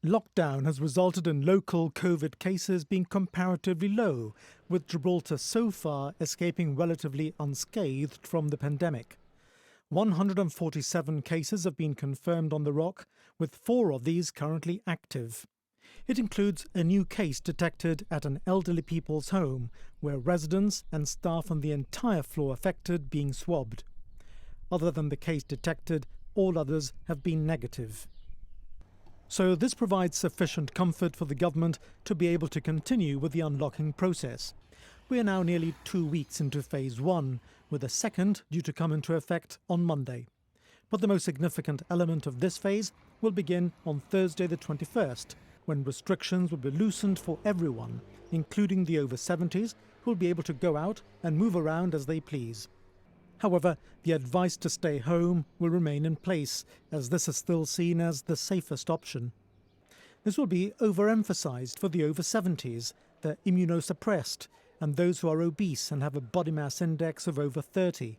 Lockdown has resulted in local COVID cases being comparatively low, with Gibraltar so far escaping relatively unscathed from the pandemic. 147 cases have been confirmed on the Rock, with 4 of these currently active. It includes a new case detected at an elderly people's home, where residents and staff on the entire floor affected being swabbed. Other than the case detected, all others have been negative. So this provides sufficient comfort for the government to be able to continue with the unlocking process. We are now nearly 2 weeks into phase 1, with a second due to come into effect on Monday. But the most significant element of this phase will begin on Thursday the 21st, when restrictions will be loosened for everyone, including the over 70s, who will be able to go out and move around as they please. However, the advice to stay home will remain in place, as this is still seen as the safest option. This will be overemphasized for the over 70s, the immunosuppressed, and those who are obese and have a body mass index of over 30.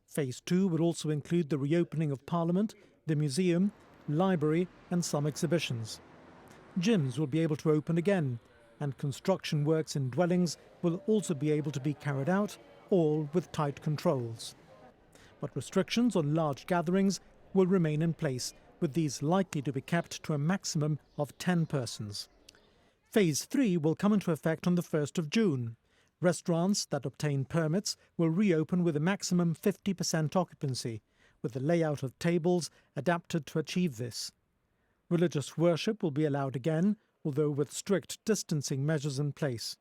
Phase 2 will also include the reopening of Parliament, the museum, library and some exhibitions. Gyms will be able to open again, and construction works in dwellings will also be able to be carried out, all with tight controls. But restrictions on large gatherings will remain in place, with these likely to be kept to a maximum of 10 persons. Phase 3 will come into effect on the 1st of June. Restaurants that obtain permits will reopen with a maximum 50% occupancy, with the layout of tables adapted to achieve this. Religious worship will be allowed again, although with strict distancing measures in place.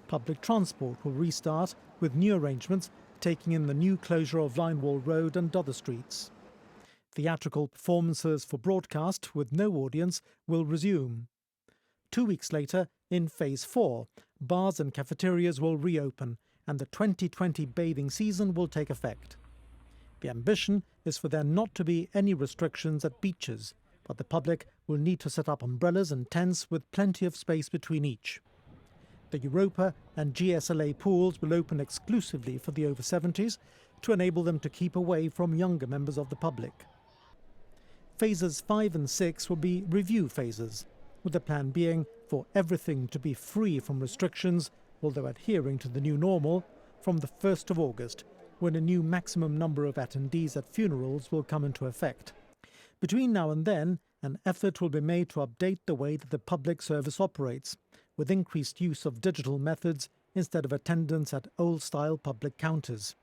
Public transport will restart, with new arrangements taking in the new closure of Linewall Road and other streets. Theatrical performances for broadcast with no audience will resume. 2 weeks later, in Phase 4, bars and cafeterias will reopen, and the 2020 bathing season will take effect. The ambition is for there not to be any restrictions at beaches, but the public will need to set up umbrellas and tents with plenty of space between each. The Europa and GSLA pools will open exclusively for the over 70s to enable them to keep away from younger members of the public. Phases 5 and 6 will be review phases, with the plan being for everything to be free from restrictions, although adhering to the new normal, from the 1st of August, when a new maximum number of attendees at funerals will come into effect. Between now and then, an effort will be made to update the way that the public service operates, with increased use of digital methods instead of attendance at old-style public counters.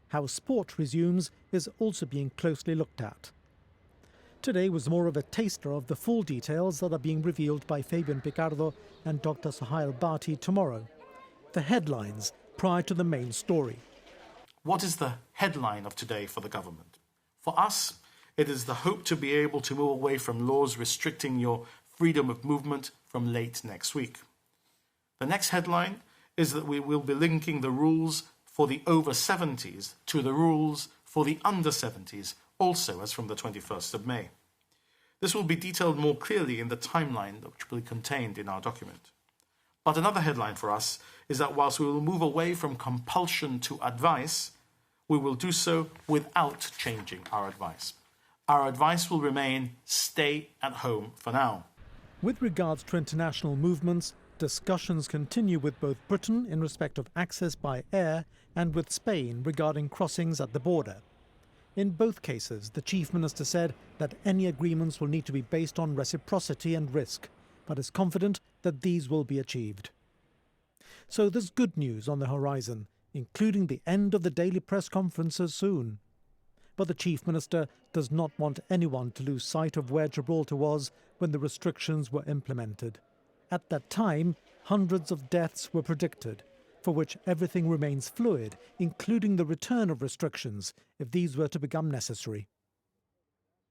How sport resumes is also being closely looked at. Today was more of a taster of the full details that are being revealed by Fabian Picardo and Dr. Sohail Bhatti tomorrow. The headlines prior to the main story. What is the headline of today for the government? For us, it is the hope to be able to move away from laws restricting your freedom of movement from late next week. The next headline is that we will be linking the rules for the over 70s to the rules for the under 70s, also as from the 21st of May. This will be detailed more clearly in the timeline which will be contained in our document. But another headline for us is that whilst we will move away from compulsion to advice, we will do so without changing our advice. Our advice will remain stay at home for now. With regards to international movements, discussions continue with both Britain in respect of access by air and with Spain regarding crossings at the border. In both cases, the Chief Minister said that any agreements will need to be based on reciprocity and risk, but is confident that these will be achieved. So there's good news on the horizon, including the end of the daily press conferences soon. But the Chief Minister does not want anyone to lose sight of where Gibraltar was when the restrictions were implemented. At that time, hundreds of deaths were predicted, for which everything remains fluid, including the return of restrictions, if these were to become necessary.